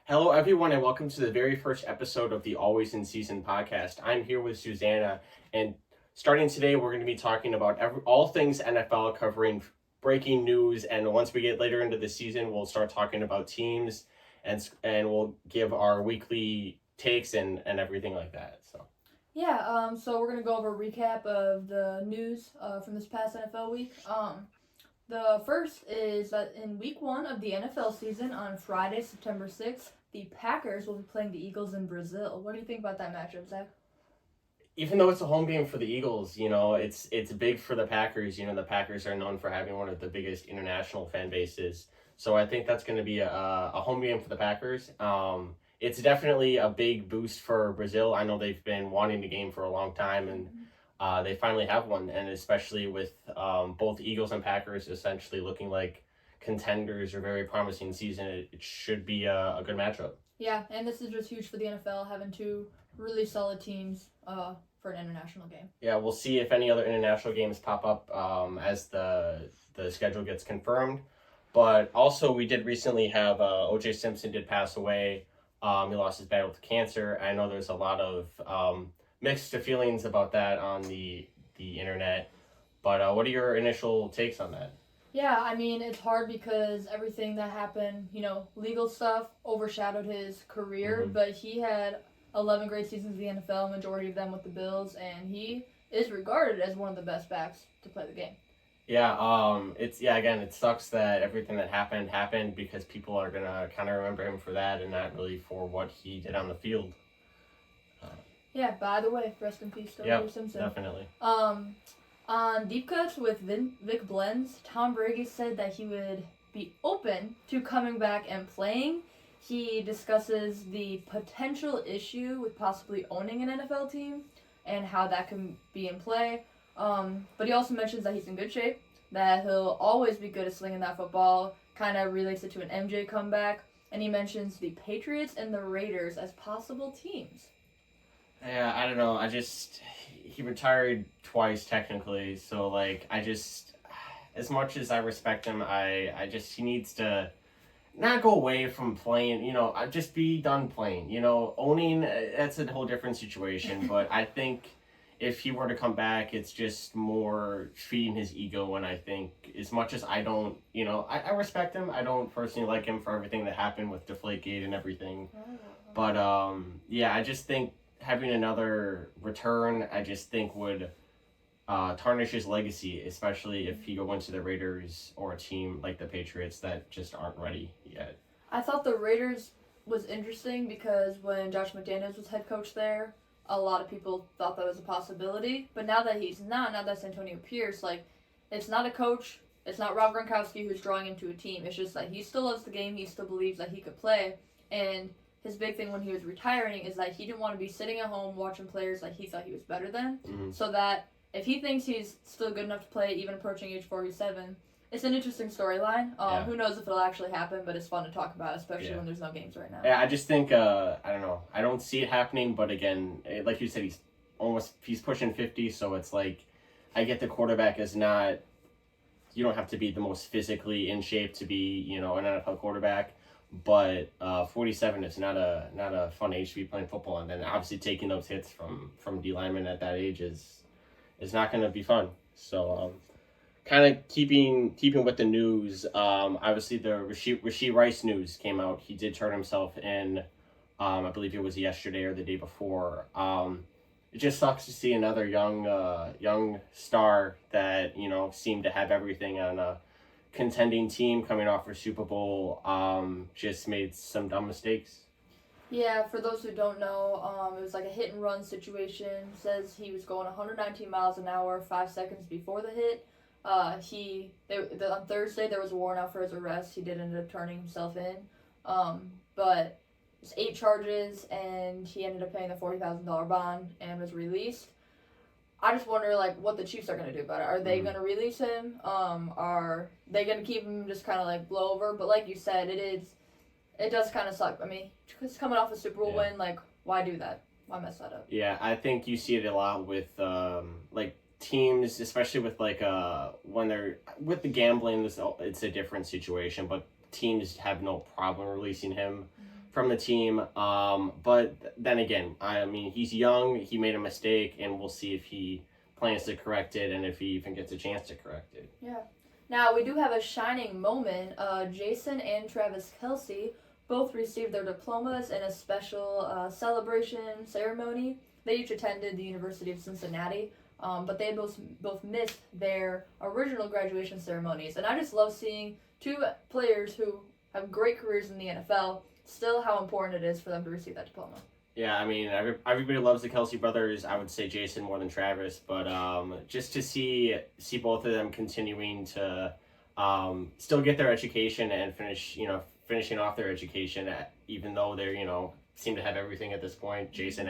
Hello, everyone, and welcome to the very first episode of the Always in Season podcast. I'm here with Susanna, and starting today, we're going to be talking about all things NFL, covering breaking news. And once we get later into the season, we'll start talking about teams, and we'll give our weekly takes and everything like that. So we're gonna go over a recap of the news from this past NFL week. The first is that in week one of the NFL season on Friday, September 6th, the Packers will be playing the Eagles in Brazil. What do you think about that matchup, Zach? Even though it's a home game for the Eagles, it's big for the Packers. The Packers are known for having one of the biggest international fan bases. So I think that's going to be a home game for the Packers. It's definitely a big boost for Brazil. I know they've been wanting the game for a long time, and they finally have one. And especially with both Eagles and Packers essentially looking like contenders or very promising season, it should be a good matchup. Yeah, and this is just huge for the NFL, having two really solid teams for an international game. Yeah, we'll see if any other international games pop up as the schedule gets confirmed. But also, we did recently have O.J. Simpson did pass away. He lost his battle with cancer. I know there's a lot of mixed feelings about that on the internet. But what are your initial takes on that? Yeah, I mean, it's hard because everything that happened, legal stuff overshadowed his career, but he had 11 great seasons in the NFL, majority of them with the Bills, and he is regarded as one of the best backs to play the game. Again, it sucks that everything that happened because people are gonna kind of remember him for that and not really for what he did on the field. Yeah, by the way, rest in peace to O.J. Simpson. Definitely. On Deep Cuts with Vic Blends, Tom Brady said that he would be open to coming back and playing. He discusses the potential issue with possibly owning an NFL team and how that can be in play. But he also mentions that he's in good shape, that he'll always be good at slinging that football, kind of relates it to an MJ comeback, and he mentions the Patriots and the Raiders as possible teams. Yeah, I don't know. He retired twice technically, so as much as I respect him, he needs to not go away from playing, just be done playing. Owning, that's a whole different situation, but I think if he were to come back, it's just more feeding his ego. And I think as much as I don't, I respect him, I don't personally like him for everything that happened with Deflategate and everything. But I just think having another return, I just think would tarnish his legacy, especially if he go into the Raiders or a team like the Patriots that just aren't ready yet. I thought the Raiders was interesting because when Josh McDaniels was head coach there, a lot of people thought that was a possibility. But now that he's not, now that's Antonio Pierce, it's not a coach, it's not Rob Gronkowski who's drawing him to a team. It's just that he still loves the game, he still believes that he could play. And his big thing when he was retiring is that he didn't want to be sitting at home watching players that he thought he was better than. So that if he thinks he's still good enough to play, even approaching age 47, it's an interesting storyline. Who knows if it'll actually happen, but it's fun to talk about, especially when there's no games right now. Yeah, I just think, I don't know. I don't see it happening, but again, like you said, he's pushing 50, so it's like, I get the quarterback is not, you don't have to be the most physically in shape to be, an NFL quarterback, but 47 is not a fun age to be playing football, and then obviously taking those hits from D linemen at that age is not going to be fun. So, kind of keeping with the news, obviously the Rashee Rice news came out. He did turn himself in, I believe it was yesterday or the day before. It just sucks to see another young star that, seemed to have everything on a contending team coming off for Super Bowl, just made some dumb mistakes. Yeah, for those who don't know, it was like a hit and run situation. Says he was going 119 miles an hour 5 seconds before the hit. On Thursday there was a warrant out for his arrest. He did end up turning himself in, but it's 8 charges, and he ended up paying the $40,000 bond and was released. I just wonder what the Chiefs are gonna do about it. Are they gonna release him? Are they gonna keep him just kind of blow over? But like you said, it does kind of suck. I mean, just coming off a Super Bowl win, why do that? Why mess that up? Yeah, I think you see it a lot with teams, especially with when they're with the gambling. It's a different situation, but teams have no problem releasing him from the team. But then again, I mean, he's young. He made a mistake, and we'll see if he plans to correct it and if he even gets a chance to correct it. Yeah. Now, we do have a shining moment. Jason and Travis Kelsey both received their diplomas in a special celebration ceremony. They each attended the University of Cincinnati, but they both missed their original graduation ceremonies. And I just love seeing two players who have great careers in the NFL, still how important it is for them to receive that diploma. Yeah, I mean, everybody loves the Kelsey brothers. I would say Jason more than Travis, but just to see both of them continuing to still get their education and finishing off their education, even though they're seem to have everything at this point. Jason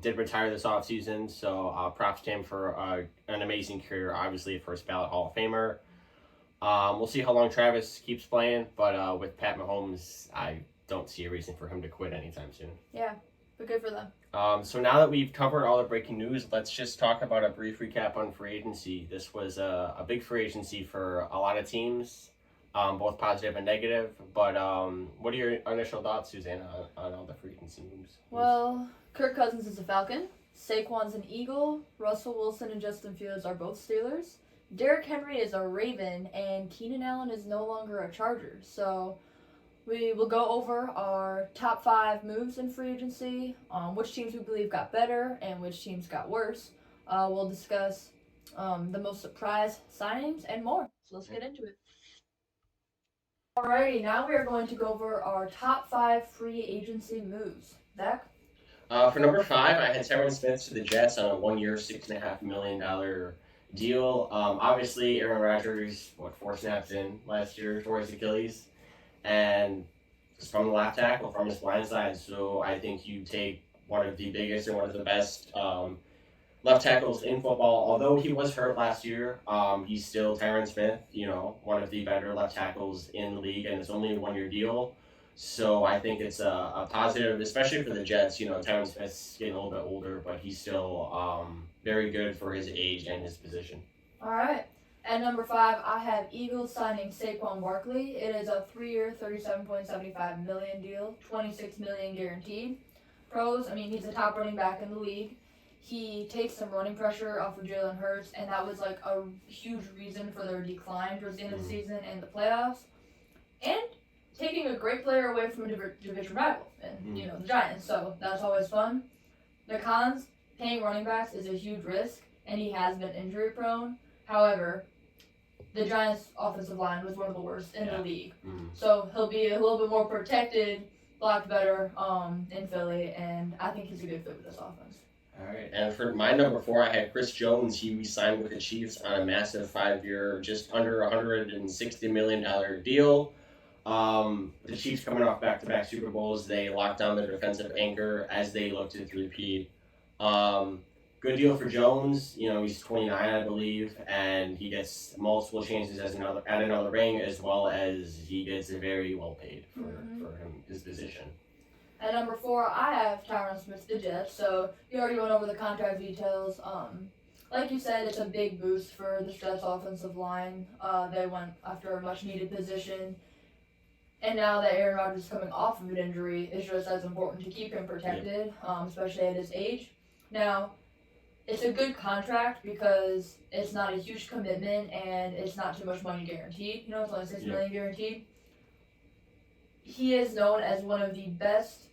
did retire this offseason, so props to him for an amazing career. Obviously, a first ballot Hall of Famer. We'll see how long Travis keeps playing, but with Pat Mahomes, I don't see a reason for him to quit anytime soon. Yeah. But good for them. So now that we've covered all the breaking news, let's just talk about a brief recap on free agency. This was a big free agency for a lot of teams, both positive and negative. But what are your initial thoughts, Susanna, on all the free agency moves? Well, Kirk Cousins is a Falcon. Saquon's an Eagle. Russell Wilson and Justin Fields are both Steelers. Derrick Henry is a Raven, and Keenan Allen is no longer a Charger. So we will go over our top 5 moves in free agency, which teams we believe got better and which teams got worse. We'll discuss the most surprise signings and more. So let's get into it. Alrighty, now we are going to go over our top 5 free agency moves. Zach? For number 5, I had Tyron Smith to the Jets on a 1-year, $6.5 million deal. Obviously, Aaron Rodgers, 4 snaps in last year for his Achilles. And it's from the left tackle, from his blind side. So I think you take one of the biggest and one of the best left tackles in football. Although he was hurt last year, he's still Tyron Smith, one of the better left tackles in the league, and it's only a 1-year deal. So I think it's a positive, especially for the Jets. Tyron Smith's getting a little bit older, but he's still very good for his age and his position. All right. At number 5, I have Eagles signing Saquon Barkley. It is a 3-year, $37.75 million deal, $26 million guaranteed. Pros, he's a top running back in the league. He takes some running pressure off of Jalen Hurts, and that was like a huge reason for their decline towards the end of the season and the playoffs. And taking a great player away from a division rival, and the Giants. So that's always fun. The cons, paying running backs is a huge risk, and he has been injury prone. However, the Giants' offensive line was one of the worst in the league. So he'll be a little bit more protected, blocked better in Philly, and I think he's a good fit with this offense. All right, and for my number 4, I had Chris Jones. He re-signed with the Chiefs on a massive 5-year, just under $160 million deal. The Chiefs coming off back-to-back Super Bowls, they locked down their defensive anchor as they look to repeat. Good deal for Jones. He's 29, I believe, and he gets multiple chances at another ring, as well as he gets very well paid for him, his position. At number 4, I have Tyron Smith, the Jets. So you already went over the contract details. Like you said, it's a big boost for the Jets' offensive line. They went after a much-needed position. And now that Aaron Rodgers is coming off of an injury, it's just as important to keep him protected, especially at his age. Now, it's a good contract because it's not a huge commitment and it's not too much money guaranteed. It's only $6 million guaranteed. He is known as one of the best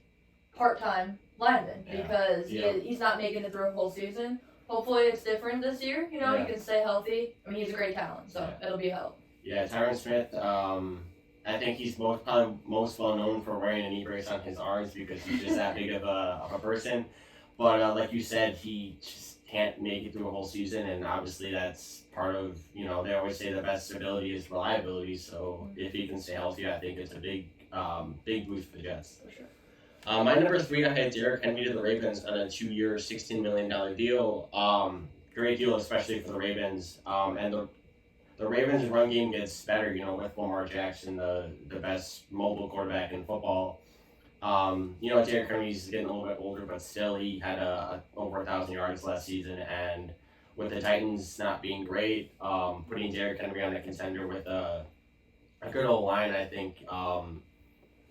part-time linemen because he's not making it through a whole season. Hopefully it's different this year. He can stay healthy. He's a great talent, so it'll be a help. Yeah, Tyron Smith, I think he's probably most well known for wearing a knee brace on his arms because he's just that big of a person. But like you said, he just can't make it through a whole season, and obviously that's part of, they always say the best ability is reliability, so if he can stay healthy, I think it's a big boost for the Jets. For sure. My number 3, I had Derrick Henry to the Ravens on a 2-year, $16 million deal. Great deal, especially for the Ravens. And the Ravens' run game gets better, with Lamar Jackson, the best mobile quarterback in football. Derrick Henry's getting a little bit older, but still he had over 1,000 yards last season. And with the Titans not being great, putting Derrick Henry on a contender with a good old line, I think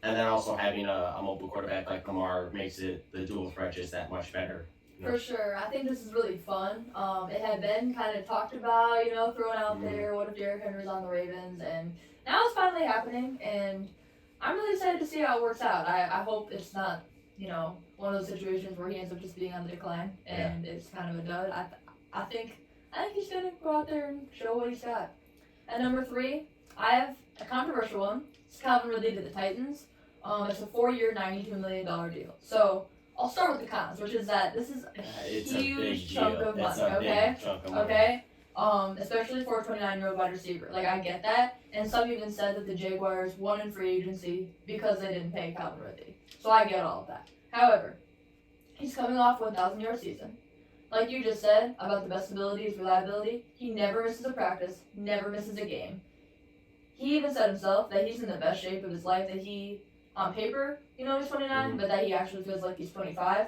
And then also having a mobile quarterback like Lamar makes the dual threat just that much better. For sure. I think this is really fun. It had been kind of talked about, thrown out there. What if Derrick Henry's on the Ravens? And now it's finally happening, and I'm really excited to see how it works out. I hope it's not, one of those situations where he ends up just being on the decline and it's kind of a dud. I think he's gonna go out there and show what he's got. At number 3, I have a controversial one. It's Calvin Ridley to the Titans. It's a 4-year, $92 million deal. So I'll start with the cons, which is that this is a huge chunk of money, okay? Especially for a 29-year-old wide receiver. Like, I get that. And some even said that the Jaguars won in free agency because they didn't pay Calvin Ridley. So I get all of that. However, he's coming off a 1,000-yard season. Like you just said about the best ability is reliability, he never misses a practice, never misses a game. He even said himself that he's in the best shape of his life, that he, on paper, he's 29, but that he actually feels like he's 25.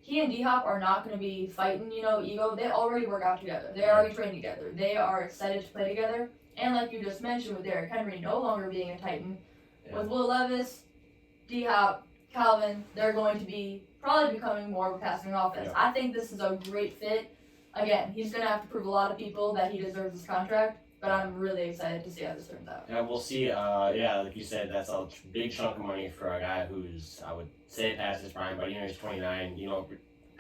He and D-Hop are not going to be fighting, ego. They already work out together. They already train together. They are excited to play together. And like you just mentioned with Derrick Henry no longer being a Titan, with Will Levis, D-Hop, Calvin, they're going to be probably becoming more of a passing offense. Yeah. I think this is a great fit. Again, he's going to have to prove a lot of people that he deserves this contract, but I'm really excited to see how this turns out. Yeah, we'll see. Like you said, that's a big chunk of money for a guy who's, I would say, past his prime, but he's 29.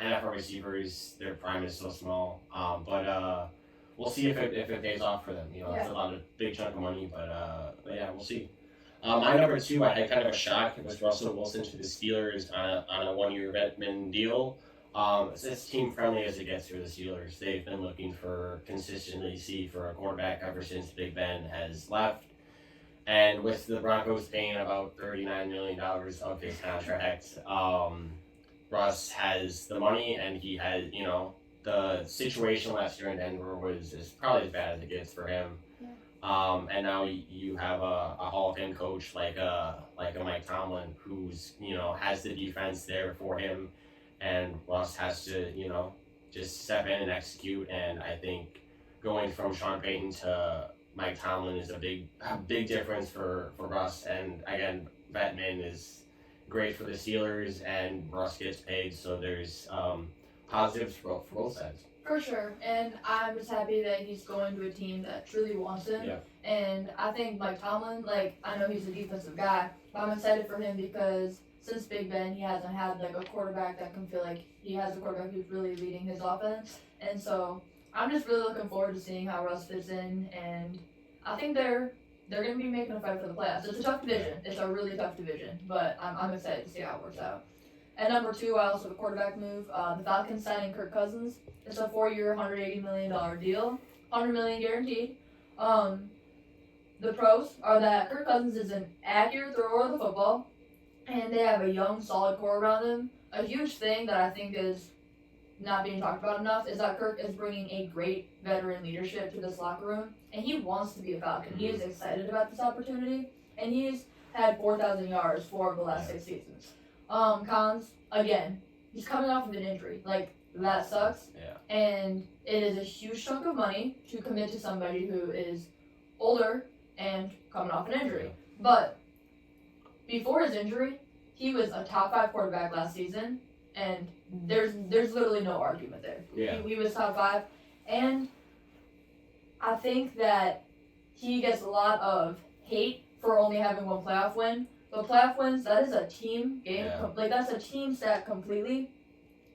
NFL receivers, their prime is so small. But we'll see if it pays off for them. It's a big chunk of money, but yeah, we'll see. My number 2, I had kind of a shock. It was Russell Wilson to the Steelers on a 1-year veteran deal. It's as team friendly as it gets for the Steelers. They've been looking for consistency for a quarterback ever since Big Ben has left. And with the Broncos paying about $39 million of his contract, Russ has the money, and he has, the situation last year in Denver is probably as bad as it gets for him. And now you have a Hall of Fame coach like a Mike Tomlin who's has the defense there for him, and Russ has to just step in and execute. And I think going from Sean Payton to Mike Tomlin is a big difference for Russ. And again, Batman is great for the Steelers, and Russ gets paid, so there's positives for both sides. For sure, and I'm just happy that he's going to a team that truly wants him. Yeah. And I think Mike Tomlin, I know he's a defensive guy, but I'm excited for him because since Big Ben, he hasn't had a quarterback that can feel like he has a quarterback who's really leading his offense. And so I'm just really looking forward to seeing how Russ fits in, and I think they're going to be making a fight for the playoffs. It's a tough division. It's a really tough division, but I'm excited to see how it works out. At number 2, I also have a quarterback move. The Falcons signing Kirk Cousins. It's a 4-year, $180 million deal, $100 million guaranteed. The pros are that Kirk Cousins is an accurate thrower of the football, and they have a young, solid core around him. A huge thing that I think is not being talked about enough is that Kirk is bringing a great veteran leadership to this locker room, and he wants to be a Falcon. He is excited about this opportunity, and he's had 4,000 yards 4 of the last 6 seasons. Cons, again, he's coming off of an injury. That sucks. Yeah. And it is a huge chunk of money to commit to somebody who is older and coming off an injury. But before his injury, he was a top 5 quarterback last season, and there's literally no argument there. Yeah. He was top 5, and I think that he gets a lot of hate for only having 1 playoff win. But playoff wins, that is a team game. Yeah. That's a team stat completely.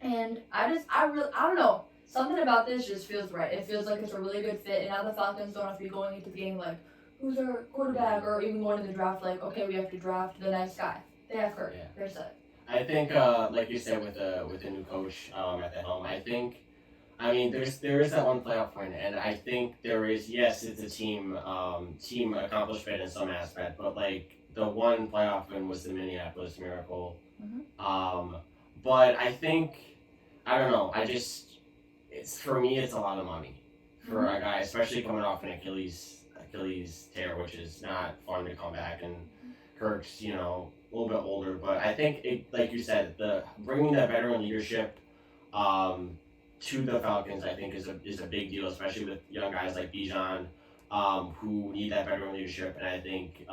And I don't know. Something about this just feels right. It feels like it's a really good fit. And now the Falcons don't have to be going into the game who's our quarterback, or even going to the draft okay, we have to draft the next guy. They have Kirk. Yeah. They're set. I think, like you said, with the new coach at the helm, there is that 1 playoff win, and I think there is, yes, it's a team accomplishment in some aspect, but the 1 playoff win was the Minneapolis Miracle. Mm-hmm. But I think, I don't know, for me, it's a lot of money for a guy, especially coming off an Achilles tear, which is not fun to come back. And Kirk's, a little bit older, but I think like you said, bringing that veteran leadership to the Falcons, I think is a big deal, especially with young guys like Bijan, who need that veteran leadership. And I think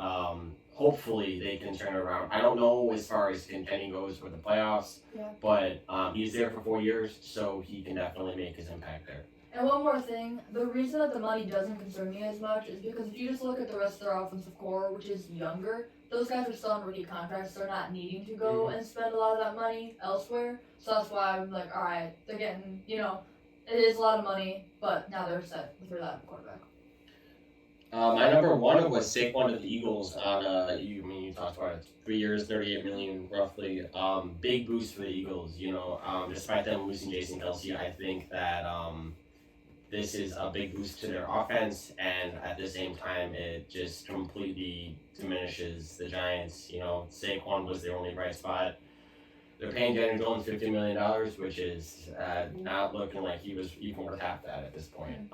hopefully they can turn it around. I don't know as far as contending goes with the playoffs, Yeah. but he's there for 4 years, so he can definitely make his impact there. And one more thing, the reason that the money doesn't concern me as much is because if you just look at the rest of their offensive core, which is younger, those guys are still on rookie contracts. They're not needing to go and spend a lot of that money elsewhere. So that's why I'm like, all right, they're getting, it is a lot of money, but now they're set with their quarterback. My number one was Saquon to the Eagles on you talked about it, 3 years, 38 million roughly. Big boost for the Eagles. Despite them losing Jason Kelsey, I think that this is a big boost to their offense, and at the same time, it just completely diminishes the Giants. Saquon was their only bright spot. They're paying Daniel Jones $50 million, which is not looking like he was even worth half that at this point.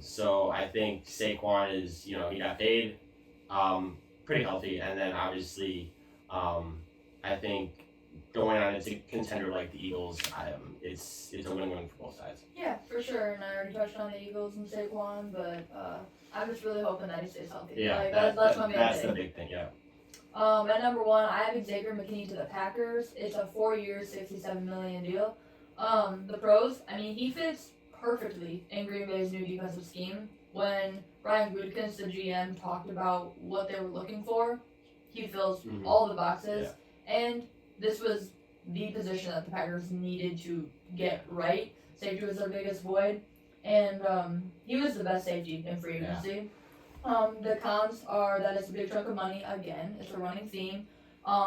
So I think Saquon is, he got paid pretty healthy, and then obviously I think going on a contender like the Eagles, it's a win-win for both sides. Yeah, for sure. And I already touched on the Eagles and Saquon, but I'm just really hoping that he stays healthy. Yeah, that's my main that's thing. the big thing. Yeah. At number one, I have Xavier McKinney to the Packers. It's a 4-year, $67 million deal. The pros, he fits perfectly in Green Bay's new defensive scheme. When Ryan Gutekunst, the GM, talked about what they were looking for, he fills all the boxes. Yeah. And this was the position that the Packers needed to get right. Safety was their biggest void, and he was the best safety in free agency. Yeah. The cons are that it's a big chunk of money. Again, it's a running theme.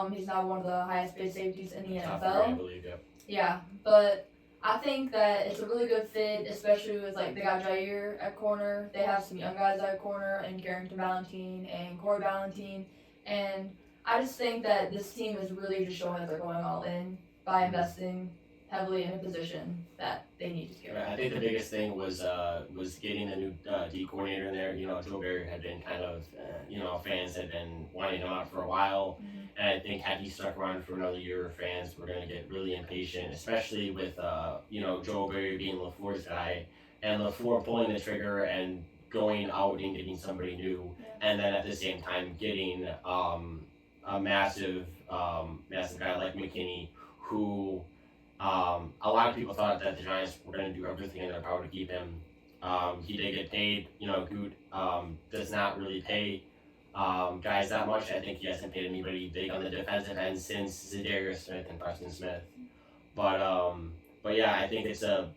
He's now one of the highest paid safeties in the NFL. I believe, yeah. Yeah, but I think that it's a really good fit, especially with they got Jair at corner. They have some young guys at corner, and Carrington Valentine and Corey Valentine, and I just think that this team is really just showing that they're going all in by investing heavily in a position that they need to get. I think the biggest thing was getting the new D coordinator in there. Joe Barry had been kind of, fans had been wanting him out for a while. And I think had he stuck around for another year, fans were going to get really impatient, especially with, Joe Barry being LaFleur's guy and LaFleur pulling the trigger and going out and getting somebody new. Yeah. And then at the same time getting a massive guy like McKinney who... a lot of people thought that the Giants were going to do everything in their power to keep him. He did get paid. Goot does not really pay guys that much. I think he hasn't paid anybody big on the defensive end since Zadarius Smith and Preston Smith. But yeah, I think it's the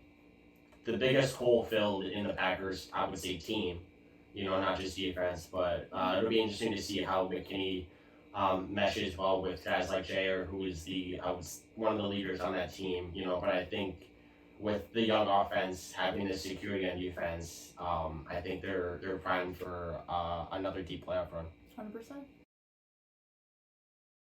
biggest hole filled in the Packers, I would say, team. Not just defense, but it'll be interesting to see how McKinney meshes well with guys like Jair, who is one of the leaders on that team, but I think with the young offense having the security on defense, I think they're primed for another deep playoff run. 100%.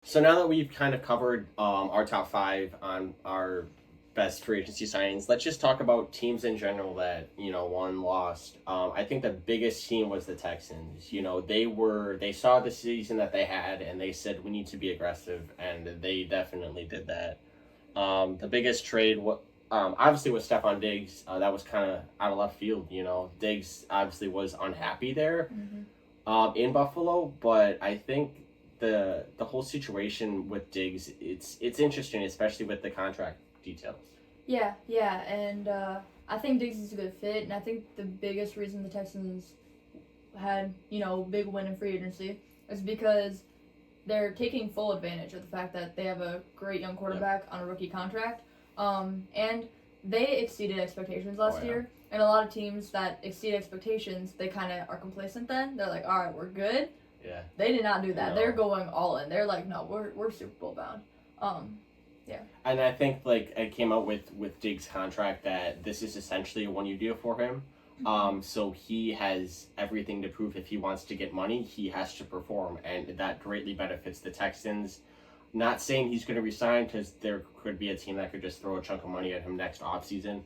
So now that we've kind of covered our top 5 on our best free agency signings, let's just talk about teams in general that won, lost. I think the biggest team was the Texans. They saw the season that they had and they said we need to be aggressive, and they definitely did that. The biggest trade obviously was Stephon Diggs. That was kind of out of left field. Diggs obviously was unhappy there in Buffalo, but I think the whole situation with Diggs, it's interesting, especially with the contract details. Yeah, and I think Diggs is a good fit, and I think the biggest reason the Texans had, big win in free agency is because they're taking full advantage of the fact that they have a great young quarterback on a rookie contract, and they exceeded expectations last year, and a lot of teams that exceed expectations, they kind of are complacent then. They're like, all right, we're good. Yeah. They did not do that. They're going all in. They're like, no, we're Super Bowl bound. Yeah. And I think it came out with Diggs' contract that this is essentially a 1-year deal for him. So he has everything to prove. If he wants to get money, he has to perform, and that greatly benefits the Texans. Not saying he's going to resign, because there could be a team that could just throw a chunk of money at him next offseason.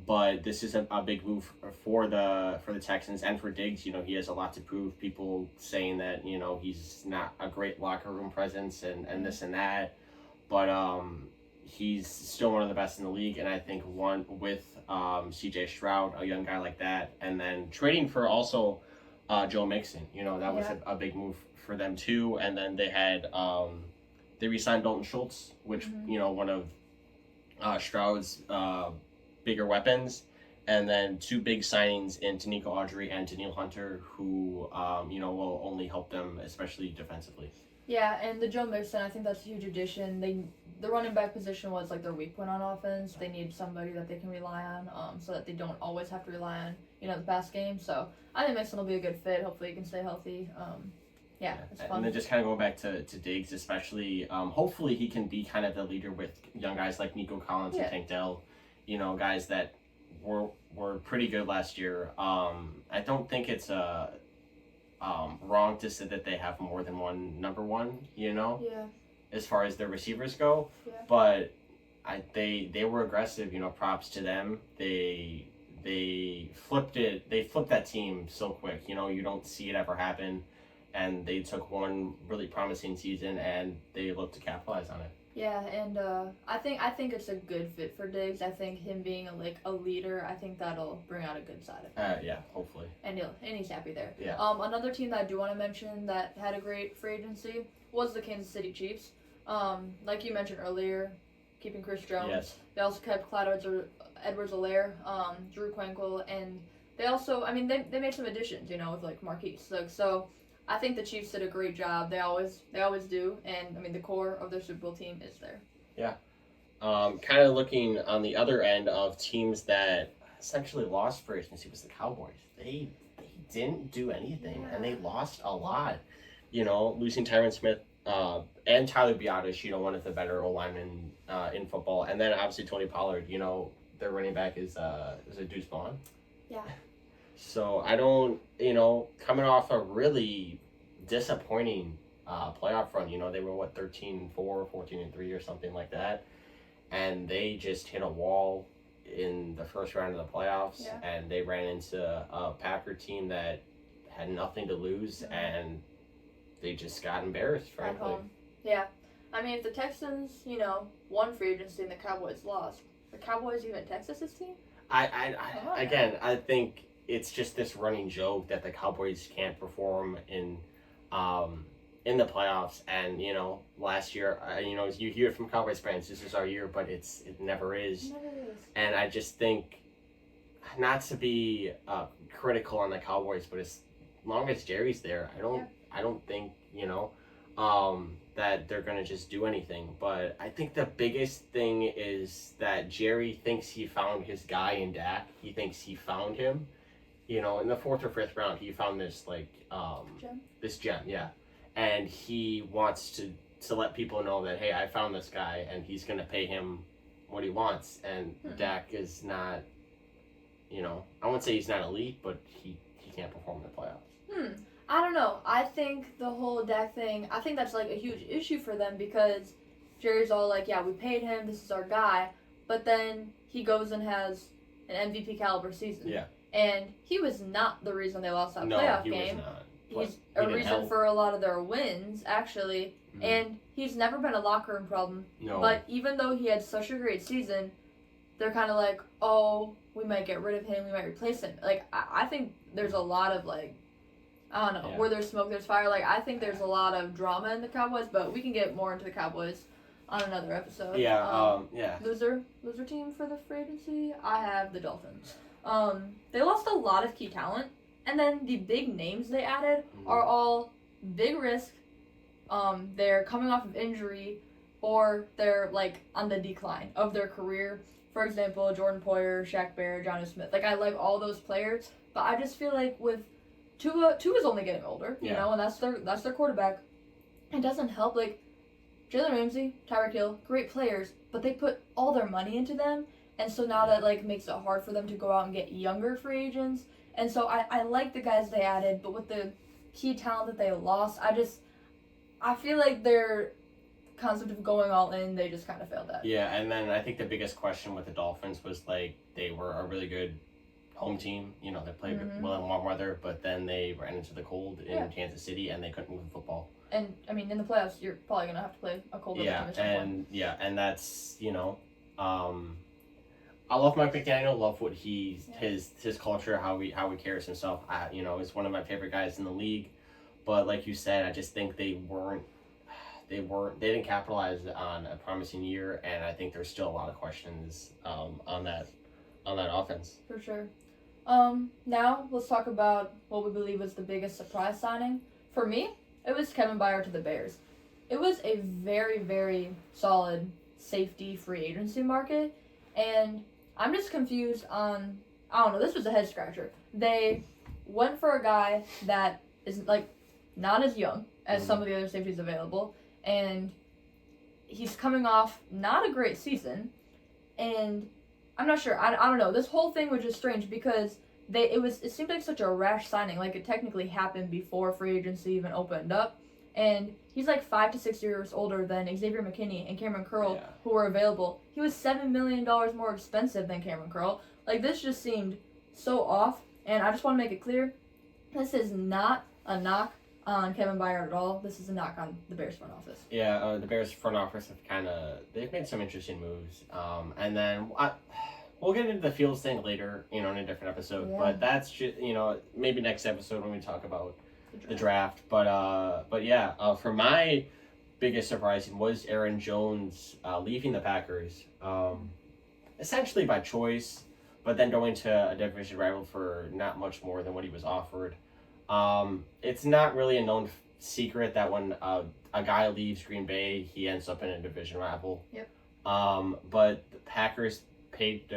But this is a big move for the Texans and for Diggs. He has a lot to prove. People saying that he's not a great locker room presence and this and that. But he's still one of the best in the league, and I think one with C.J. Stroud, a young guy like that, and then trading for also Joe Mixon. That was a big move for them too. And then they had they re-signed Dalton Schultz, which one of Stroud's bigger weapons, and then two big signings in Danico Audrey and Daniil Hunter, who will only help them, especially defensively. Yeah, and the Joe Mixon, I think that's a huge addition. The running back position was like their weak point on offense. They need somebody that they can rely on, so that they don't always have to rely on the pass game. So I think Mixon will be a good fit. Hopefully he can stay healthy. It's fun. And then just kind of going back to Diggs, especially, hopefully he can be kind of the leader with young guys like Nico Collins and Tank Dell, guys that were pretty good last year. I don't think it's wrong to say that they have more than one number one, as far as their receivers go. Yeah. But they were aggressive, props to them. They flipped it. They flipped that team so quick, you don't see it ever happen. And they took one really promising season and they look to capitalize on it. Yeah, and I think it's a good fit for Diggs. I think him being a leader, I think that'll bring out a good side of him. Yeah, hopefully. And he's happy there. Yeah. Another team that I do want to mention that had a great free agency was the Kansas City Chiefs. Like you mentioned earlier, keeping Chris Jones. Yes. They also kept Clyde Edwards-Helaire, Drew Quinkle, and they also, they made some additions, with Marquise. So I think the Chiefs did a great job. They always do, and the core of their Super Bowl team is there. Yeah. Kind of looking on the other end of teams that essentially lost free agency was the Cowboys. They didn't do anything, and they lost a lot. Losing Tyron Smith and Tyler Biadasz, one of the better O-linemen in football, and then obviously Tony Pollard. Their running back is it Deuce Vaughn? Yeah. So I don't, coming off a really disappointing playoff run, they were 13-4, 14-3 or something like that. And they just hit a wall in the first round of the playoffs, and they ran into a Packer team that had nothing to lose, and they just got embarrassed, frankly. Yeah. If the Texans, won free agency and the Cowboys lost, the Cowboys even Texas' team? I think it's just this running joke that the Cowboys can't perform in the playoffs, and last year, you hear from Cowboys fans, this is our year, but it never is. It never is. And I just think, not to be critical on the Cowboys, but as long as Jerry's there, I don't think that they're gonna just do anything. But I think the biggest thing is that Jerry thinks he found his guy in Dak. He thinks he found him. In the 4th or 5th round, he found this Gem? This gem, yeah, and he wants to let people know that, hey, I found this guy, and he's gonna pay him what he wants. And Dak is not, I wouldn't say he's not elite, but he can't perform in the playoffs. I don't know. I think the whole Dak thing, I think that's a huge issue for them, because Jerry's all yeah, we paid him, this is our guy, but then he goes and has an MVP caliber season. Yeah. And he was not the reason they lost that playoff game. Was not. He's a reason for a lot of their wins, actually. Mm-hmm. And he's never been a locker room problem. No. But even though he had such a great season, they're kind of oh, we might get rid of him, we might replace him. I think there's a lot of, I don't know, where there's smoke, there's fire. I think there's a lot of drama in the Cowboys, but we can get more into the Cowboys on another episode. Yeah, Loser team for the free agency, I have the Dolphins. They lost a lot of key talent, and then the big names they added are all big risk. They're coming off of injury, or they're on the decline of their career. For example, Jordan Poyer, Shaq Barrett, Jonnu Smith. I like all those players, but I just feel with Tua's only getting older, and that's their quarterback. It doesn't help. Jalen Ramsey, Tyreek Hill, great players, but they put all their money into them. And so now that makes it hard for them to go out and get younger free agents. And so I like the guys they added, but with the key talent that they lost, I feel like their concept of going all in, they just kind of failed at. Yeah, and then I think the biggest question with the Dolphins was they were a really good home team. They played well in warm weather, but then they ran into the cold in Kansas City and they couldn't move the football. And in the playoffs, you're probably gonna have to play a colder team at some point. And that's I love Mike McDaniel. Love what his culture, how he carries himself. Is one of my favorite guys in the league. but like you said, I just think they didn't capitalize on a promising year, and I think there's still a lot of questions on that offense. For sure. Now let's talk about what we believe was the biggest surprise signing. For me, it was Kevin Byard to the Bears. It was a very, very solid safety free agency market, and I'm just confused on, I don't know, this was a head scratcher. They went for a guy that is like not as young as some of the other safeties available, and he's coming off not a great season, and I'm not sure. I don't know. This whole thing was just strange because it seemed like such a rash signing. Like it technically happened before free agency even opened up, and he's like 5 to 6 years older than Xavier McKinney and Cameron Curl, who were available. He was $7 million more expensive than Cameron Curl. Like this just seemed so off, and I just want to make it clear, this is not a knock on Kevin Byard at all. This is a knock on the Bears front office. Yeah, the Bears front office they've made some interesting moves. And then we'll get into the Fields thing later, in a different episode. Yeah. But that's just, maybe next episode when we talk about the draft. But yeah, for my biggest surprise was Aaron Jones leaving the Packers, essentially by choice, but then going to a division rival for not much more than what he was offered. It's not really a known secret that when a guy leaves Green Bay, he ends up in a division rival. Yep. But the Packers paid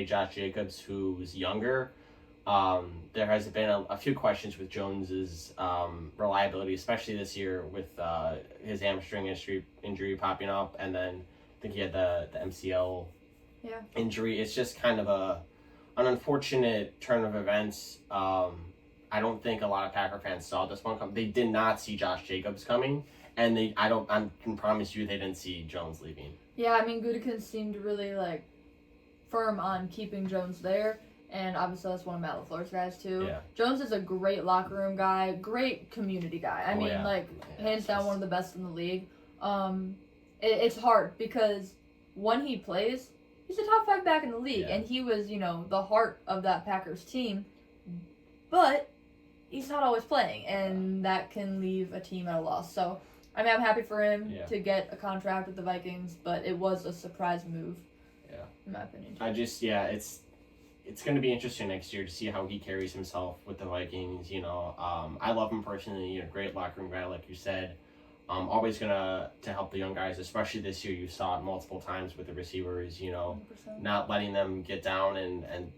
Josh Jacobs, who's younger. There has been a few questions with Jones's reliability, especially this year with his hamstring injury popping up, and then I think he had the MCL injury. It's just kind of an unfortunate turn of events. I don't think a lot of Packer fans saw this one come. They did not see Josh Jacobs coming, and I can promise you they didn't see Jones leaving. Yeah, I mean, Gutekunst seemed really firm on keeping Jones there, and obviously that's one of Matt LaFleur's guys too. Yeah. Jones is a great locker room guy, great community guy. I mean, hands down one of the best in the league. It's hard because when he plays, he's a top 5 back in the league, and he was, the heart of that Packers team, but he's not always playing, and that can leave a team at a loss. So, I mean, I'm happy for him to get a contract with the Vikings, but it was a surprise move. Yeah. In my opinion. It's going to be interesting next year to see how he carries himself with the Vikings. I love him personally. Great locker room guy, like you said. Always gonna to help the young guys, especially this year. You saw it multiple times with the receivers. 100%. Not letting them get down and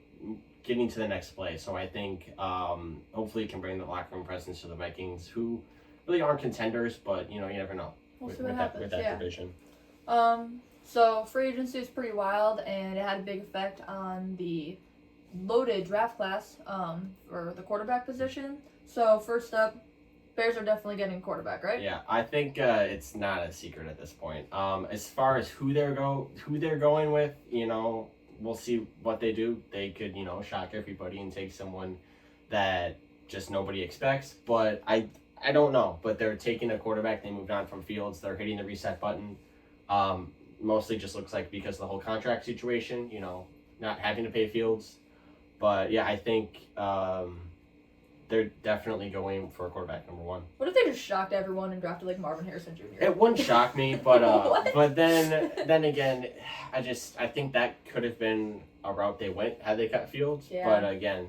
getting to the next play. So I think hopefully it can bring the locker room presence to the Vikings, who really aren't contenders, but you never know with that division. So free agency is pretty wild, and it had a big effect on the loaded draft class for the quarterback position. So first up, Bears are definitely getting a quarterback, right? Yeah, I think it's not a secret at this point. As far as who they're going with, we'll see what they do. They could, shock everybody and take someone that just nobody expects. But I don't know. But they're taking a quarterback. They moved on from Fields. They're hitting the reset button. Mostly just looks like because of the whole contract situation, not having to pay Fields. But yeah, I think they're definitely going for a quarterback number 1. What if they just shocked everyone and drafted Marvin Harrison Jr.? It wouldn't shock me, but but then again, I think that could have been a route they went had they cut Fields. Yeah. But again,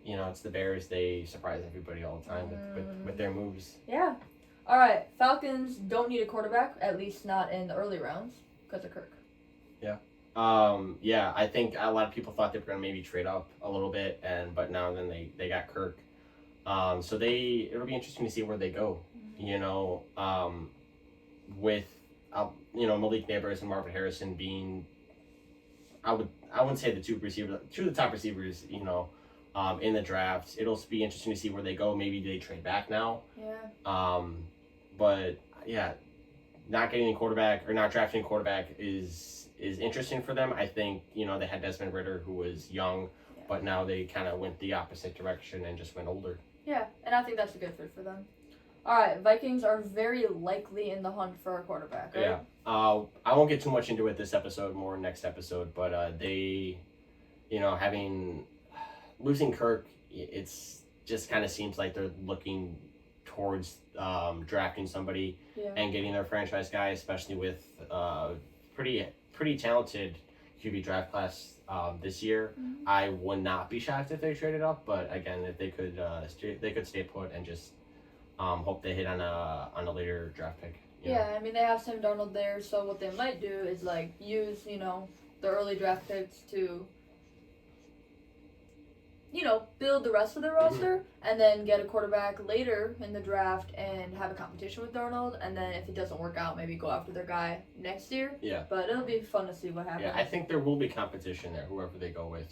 it's the Bears. They surprise everybody all the time with their moves. Yeah. All right, Falcons don't need a quarterback, at least not in the early rounds, because of Kirk. Yeah. Yeah, I think a lot of people thought they were going to maybe trade up a little bit, but now then they got Kirk. So it'll be interesting to see where they go. With Malik Neighbors and Marvin Harrison being, I wouldn't say two of the top receivers. In the draft, it'll be interesting to see where they go. Maybe they trade back now. Yeah. But yeah, not getting a quarterback or not drafting a quarterback is interesting for them. I think they had Desmond Ridder, who was young, but now they kind of went the opposite direction and just went older. Yeah, and I think that's a good fit for them. All right, Vikings are very likely in the hunt for a quarterback, right? Yeah. I won't get too much into it this episode, more next episode, but they, losing Kirk, it's just kind of seems like they're looking towards drafting somebody Yeah. and getting their franchise guy, especially with pretty talented QB draft class this year. Mm-hmm. I would not be shocked if they traded up, but again, if they could stay put and just hope they hit on a later draft pick. Yeah, I mean they have Sam Darnold there, so what they might do is like use the early draft picks to build the rest of their roster, and then get a quarterback later in the draft and have a competition with Darnold, and then if it doesn't work out, maybe go after their guy next year. Yeah. But it'll be fun to see what happens. Yeah, I think there will be competition there, whoever they go with.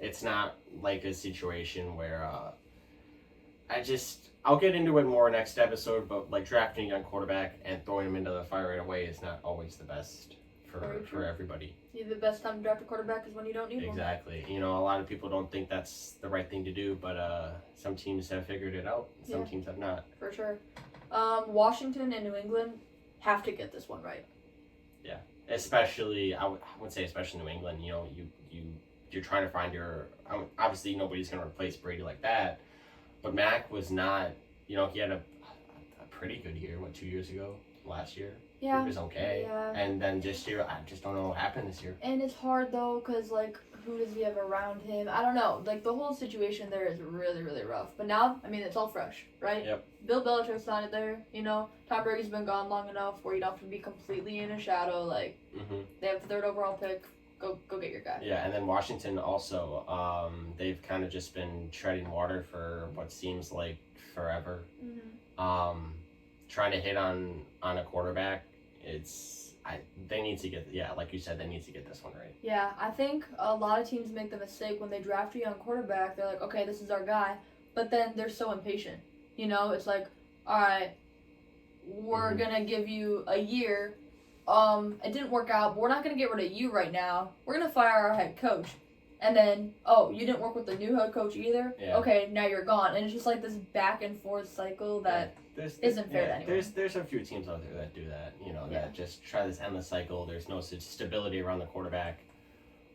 It's not like a situation where I'll get into it more next episode, but like drafting a young quarterback and throwing him into the fire right away is not always the best for everybody. The best time to draft a quarterback is when you don't need one. Exactly. A lot of people don't think that's the right thing to do, but some teams have figured it out. Some teams have not. For sure. Washington and New England have to get this one right. Yeah, especially I would say especially New England. You're trying to find obviously nobody's going to replace Brady like that, but Mac was not. He had a pretty good year. 2 years ago? Last year. Yeah. It was okay. Yeah. And then this year, I just don't know what happened this year. And it's hard though, because who does he have around him? I don't know. The whole situation there is really, really rough. But now, it's all fresh, right? Yep. Bill Belichick's not it there. Tom Brady's been gone long enough where you don't have to be completely in a shadow. They have the third overall pick. Go get your guy. Yeah, and then Washington also. They've kind of just been treading water for what seems like forever. Mm-hmm. Trying to hit on a quarterback. They need to get, like you said, they need to get this one right. Yeah, I think a lot of teams make the mistake when they draft a young quarterback. They're like, okay, this is our guy, but then they're so impatient. It's like, all right, we're gonna give you a year. It didn't work out, but we're not gonna get rid of you right now. We're gonna fire our head coach, and then you didn't work with the new head coach either. Yeah. Okay, now you're gone, and it's just like this back and forth cycle that. Isn't fair to anyone. There's a few teams out there that do that, that just try this endless cycle. There's no such stability around the quarterback.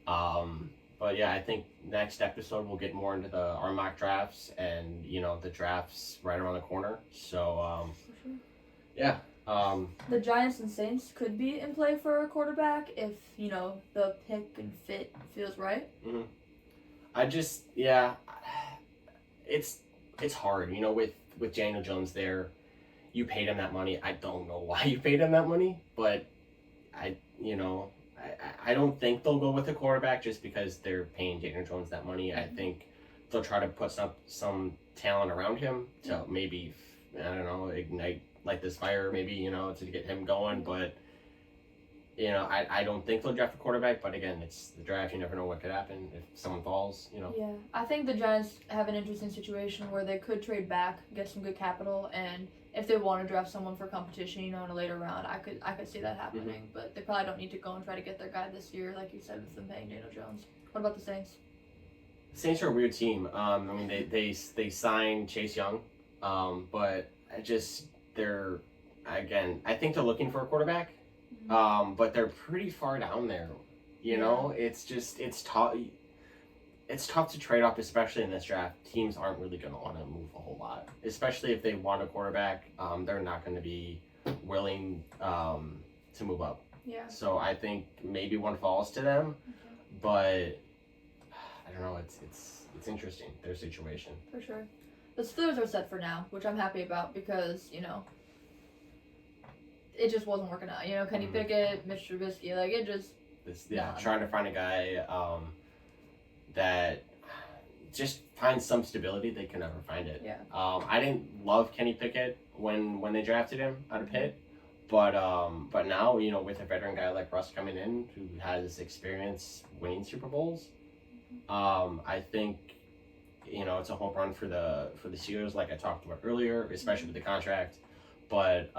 But yeah, I think next episode we'll get more into our mock drafts and, the drafts right around the corner. So, For sure. Yeah. The Giants and Saints could be in play for a quarterback if, the pick and fit feels right. Mm-hmm. It's hard, with Daniel Jones there. You paid him that money. I don't know why you paid him that money, but I don't think they'll go with a quarterback just because they're paying Daniel Jones that money. I think they'll try to put some talent around him to maybe, ignite like this fire, maybe, to get him going. But, I don't think they'll draft a quarterback. But again, it's the draft. You never know what could happen if someone falls, Yeah, I think the Giants have an interesting situation where they could trade back, get some good capital, and if they want to draft someone for competition, in a later round, I could see that happening. Mm-hmm. But they probably don't need to go and try to get their guy this year, like you said, with them paying Daniel Jones. What about the Saints? Saints are a weird team. They signed Chase Young, but I think they're looking for a quarterback, but they're pretty far down there. It's tough. It's tough to trade up, especially in this draft. Teams aren't really going to want to move a whole lot, especially if they want a quarterback. They're not going to be willing to move up. Yeah. So I think maybe one falls to them, but I don't know. It's interesting, their situation. For sure. The Steelers are set for now, which I'm happy about because it just wasn't working out. Kenny Pickett, Mitch Trubisky, trying to find a guy that just finds some stability. They can never find it. Yeah. I didn't love Kenny Pickett when they drafted him out of Pitt, but now with a veteran guy like Russ coming in who has experience winning Super Bowls, I think it's a home run for the Steelers, like I talked about earlier, especially with the contract. But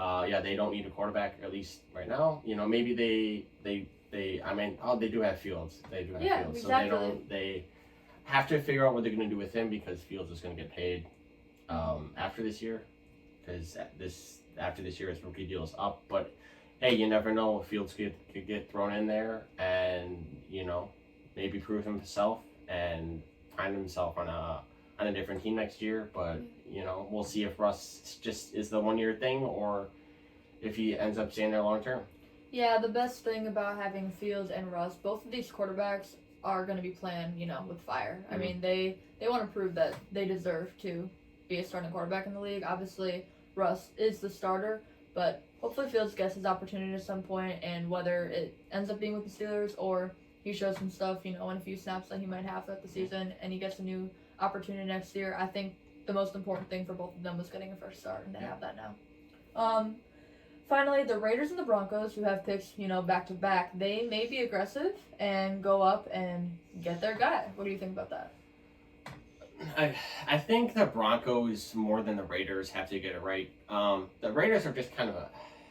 they don't need a quarterback, at least right now. Maybe they do have Fields. They do have Fields. Exactly. So they have to figure out what they're going to do with him because Fields is going to get paid after this year. Because after this year, his rookie deal is up. But hey, you never know. Fields could get thrown in there and maybe prove himself and find himself on on a different team next year. But you know, we'll see if Russ just is the 1 year thing or if he ends up staying there long term. Yeah, the best thing about having Fields and Russ, both of these quarterbacks are going to be playing, with fire. I mean, they want to prove that they deserve to be a starting quarterback in the league. Obviously, Russ is the starter, but hopefully Fields gets his opportunity at some point, and whether it ends up being with the Steelers or he shows some stuff, in a few snaps that he might have throughout the season, and he gets a new opportunity next year, I think the most important thing for both of them was getting a first start, and they have that now. Finally, the Raiders and the Broncos, who have picks, back-to-back, they may be aggressive and go up and get their guy. What do you think about that? I think the Broncos, more than the Raiders, have to get it right. The Raiders are just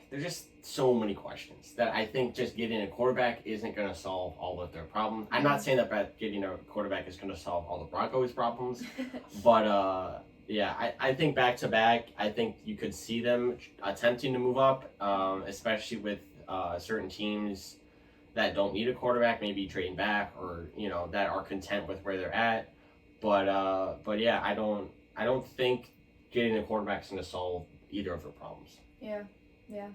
there's just so many questions that I think just getting a quarterback isn't going to solve all of their problems. I'm not saying that getting a quarterback is going to solve all the Broncos' problems, but yeah, I think back-to-back, I think you could see them attempting to move up, especially with certain teams that don't need a quarterback, maybe trading back or, that are content with where they're at. But yeah, I don't think getting a quarterback is going to solve either of their problems. Yeah,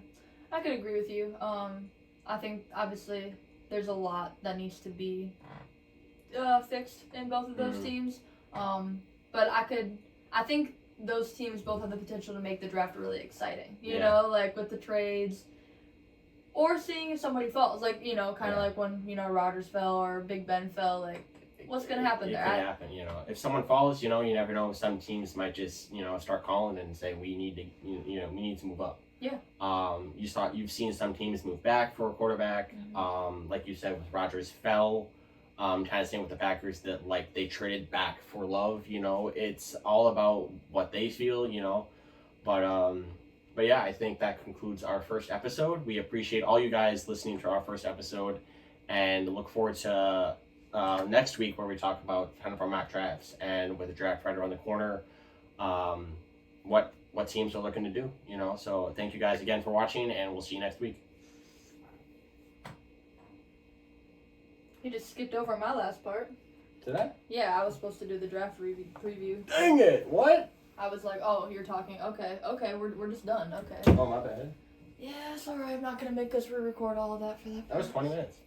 I could agree with you. I think obviously there's a lot that needs to be fixed in both of those teams. But I think those teams both have the potential to make the draft really exciting. You know, like with the trades. Or seeing if somebody falls, like, like when, Rodgers fell or Big Ben fell, like, what's going to happen there? It could happen, If someone falls, you never know. Some teams might just, start calling and say, we need to move up. Yeah. You've seen some teams move back for a quarterback. Like you said, with Rodgers fell. Kind of same with the Packers that, like, they traded back for Love, It's all about what they feel, But yeah, I think that concludes our first episode. We appreciate all you guys listening to our first episode and look forward to next week where we talk about kind of our mock drafts and with the draft right around the corner, what teams are looking to do, So thank you guys again for watching and we'll see you next week. You just skipped over my last part. Did I? Yeah, I was supposed to do the draft preview. Dang it! What? I was like, oh, you're talking. Okay, we're just done. Okay. Oh, my bad. Yeah, it's alright. I'm not gonna make us re-record all of that for that. That was 20 minutes.